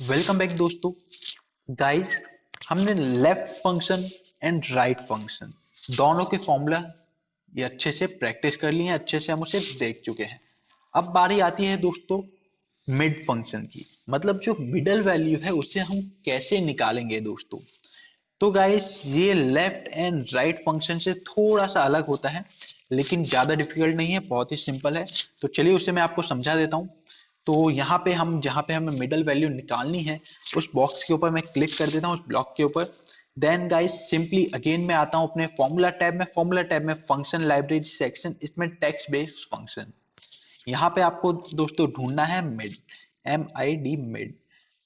Welcome back दोस्तों। Guys, हमने left function and right function दोनों के फॉर्मूला ये अच्छे से प्रैक्टिस कर लिए हैं, अच्छे से हम उसे देख चुके हैं। अब बारी आती है दोस्तों मिड फंक्शन की, मतलब जो मिडल वैल्यू है उसे हम कैसे निकालेंगे दोस्तों। तो गाइस, ये लेफ्ट एंड राइट फंक्शन से थोड़ा सा अलग होता है, लेकिन ज्यादा डिफिकल्ट नहीं है, बहुत ही सिंपल है। तो चलिए उसे मैं आपको समझा देता हूँ। तो यहाँ पे हम जहाँ पे हमें मिडल वैल्यू निकालनी है, उस बॉक्स के ऊपर मैं क्लिक कर देता हूँ, उस ब्लॉक के ऊपर। देन गाइस सिंपली अगेन मैं आता हूँ अपने फॉर्मूला टैब में फंक्शन लाइब्रेरी सेक्शन, इसमें टेक्स्ट बेस्ड फंक्शन। यहाँ पे आपको दोस्तों ढूंढना है मिड, MID मिड।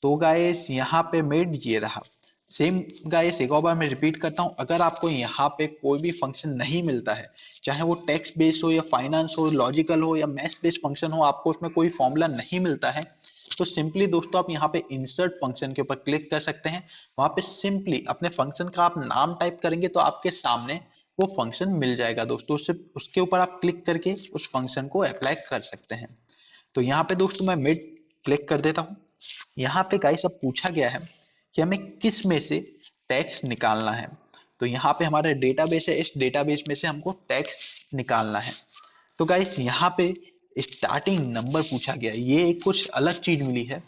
तो गाइस यहाँ पे मिड ये रहा। सेम गाइस एक और बार मैं रिपीट करता हूँ, अगर आपको यहाँ पे कोई भी फंक्शन नहीं मिलता है, चाहे वो टेक्स्ट बेस्ड हो या फाइनेंस हो, लॉजिकल हो या मैथ्स बेस्ड फंक्शन हो, आपको उसमें कोई फॉर्मूला नहीं मिलता है, तो सिंपली दोस्तों आप यहाँ पे इंसर्ट फंक्शन के ऊपर क्लिक कर सकते हैं। वहां पे सिंपली अपने फंक्शन का आप नाम टाइप करेंगे तो आपके सामने वो फंक्शन मिल जाएगा दोस्तों। उससे उसके ऊपर आप क्लिक करके उस फंक्शन को अप्लाई कर सकते हैं। तो यहाँ पे दोस्तों मैं मिड क्लिक कर देता हूँ। यहाँ पे गाइस अब पूछा गया है कि हमें किस में से टैक्स निकालना है। तो यहाँ पे हमारा डेटाबेस है, इस डेटाबेस में से हमको टैक्स निकालना है। तो गाइस यहाँ पे स्टार्टिंग नंबर पूछा गया है, ये एक कुछ अलग चीज मिली है।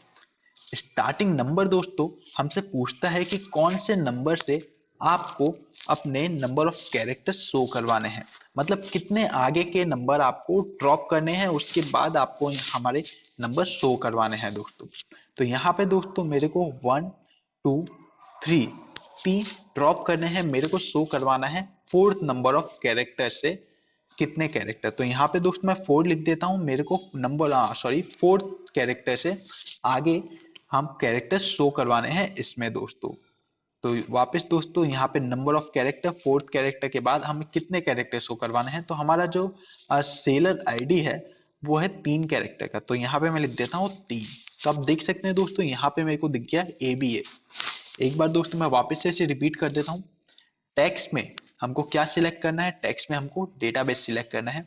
स्टार्टिंग नंबर दोस्तों हमसे पूछता है कि कौन से नंबर से आपको अपने नंबर ऑफ कैरेक्टर्स शो करवाने हैं, मतलब कितने आगे के नंबर आपको ड्रॉप करने हैं, उसके बाद आपको हमारे नंबर शो करवाने हैं दोस्तों। तो यहाँ पे दोस्तों मेरे को 1 2 3 तीन ड्रॉप करने हैं, मेरे को शो करवाना है फोर्थ नंबर ऑफ कैरेक्टर से कितने कैरेक्टर। तो यहाँ पे दोस्त मैं 4 लिख देता हूँ, मेरे को नंबर फोर्थ कैरेक्टर से आगे हम कैरेक्टर शो करवाने हैं इसमें दोस्तों। तो वापस दोस्तों यहाँ पे number of character, fourth character के बाद हमें कितने कैरेक्टर शो करवाने हैं। तो हमारा जो सेलर आईडी है वो है 3 कैरेक्टर का, तो यहाँ पे मैं लिख देता हूँ 3। तो आप देख सकते हैं दोस्तों यहाँ पे मेरे को दिख गया ABA। एक बार दोस्तों मैं वापस से इसे रिपीट कर देता हूँ। टेक्स्ट में हमको क्या सिलेक्ट करना है, टेक्स्ट में हमको डेटाबेस सिलेक्ट करना है।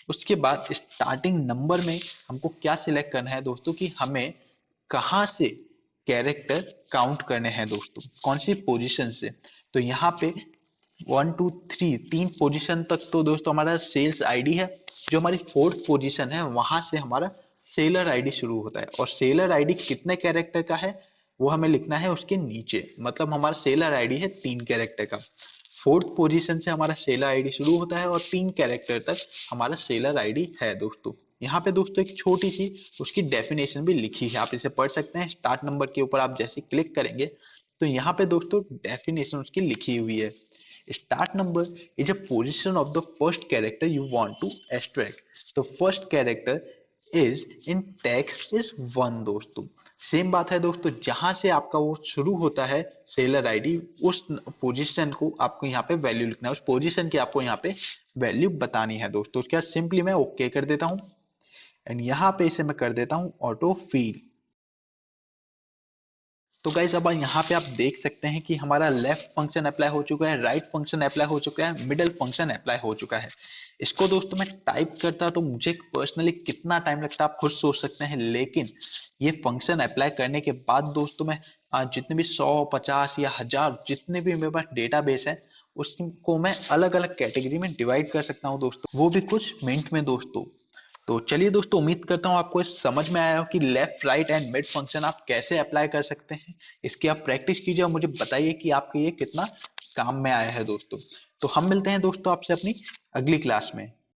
उसके बाद स्टार्टिंग नंबर में हमको क्या सिलेक्ट करना है दोस्तों कि हमें कहाँ से कैरेक्टर काउंट करने हैं दोस्तों, कौन सी पोजीशन से। तो यहाँ पे 1 2 3 तीन पोजीशन तक तो दोस्तों हमारा सेल्स आईडी है। जो हमारी फोर्थ पोजीशन है वहां से हमारा सेलर आईडी शुरू होता है, और सेलर आईडी कितने कैरेक्टर का है वो हमें लिखना है उसके नीचे, मतलब हमारा सेलर आईडी है 3 कैरेक्टर का। फोर्थ पोजीशन से हमारा सेलर आईडी शुरू होता है और 3 कैरेक्टर तक हमारा सेलर आईडी है दोस्तों। यहाँ पे दोस्तों एक छोटी सी उसकी डेफिनेशन भी लिखी है, आप इसे पढ़ सकते हैं। स्टार्ट नंबर के ऊपर आप जैसे क्लिक करेंगे तो यहाँ पे दोस्तों डेफिनेशन उसकी लिखी हुई है। Start number is a position of the first character you want to extract. The first character is in text is 1 दोस्तों। सेम बात है दोस्तों, जहां से आपका वो शुरू होता है सेलर आईडी, उस पोजीशन को आपको यहाँ पे वैल्यू लिखना है, उस पोजीशन की आपको यहाँ पे वैल्यू बतानी है दोस्तों। उसके बाद सिंपली मैं ओके कर देता हूँ एंड यहाँ पे इसे मैं कर देता हूँ ऑटो फिल। तो गाइस अब यहाँ पे आप देख सकते हैं कि हमारा लेफ्ट फंक्शन अप्लाई हो चुका है, राइट फंक्शन अप्लाई हो चुका है, मिडिल फंक्शन अप्लाई हो चुका है। इसको दोस्तों मैं टाइप करता तो मुझे पर्सनली कितना टाइम लगता आप खुद सोच सकते हैं, लेकिन ये फंक्शन अप्लाई करने के बाद दोस्तों मैं जितने भी 100 50 या 1000 जितने भी मेरे पास डेटाबेस है उसको मैं अलग अलग कैटेगरी में डिवाइड कर सकता हूँ दोस्तों, वो भी कुछ मिनट में दोस्तों। तो चलिए दोस्तों, उम्मीद करता हूँ आपको समझ में आया हो कि left right and mid function आप कैसे अप्लाई कर सकते हैं। इसकी आप प्रैक्टिस कीजिए और मुझे बताइए कि आपके ये कितना काम में आया है दोस्तों। तो हम मिलते हैं दोस्तों आपसे अपनी अगली क्लास में।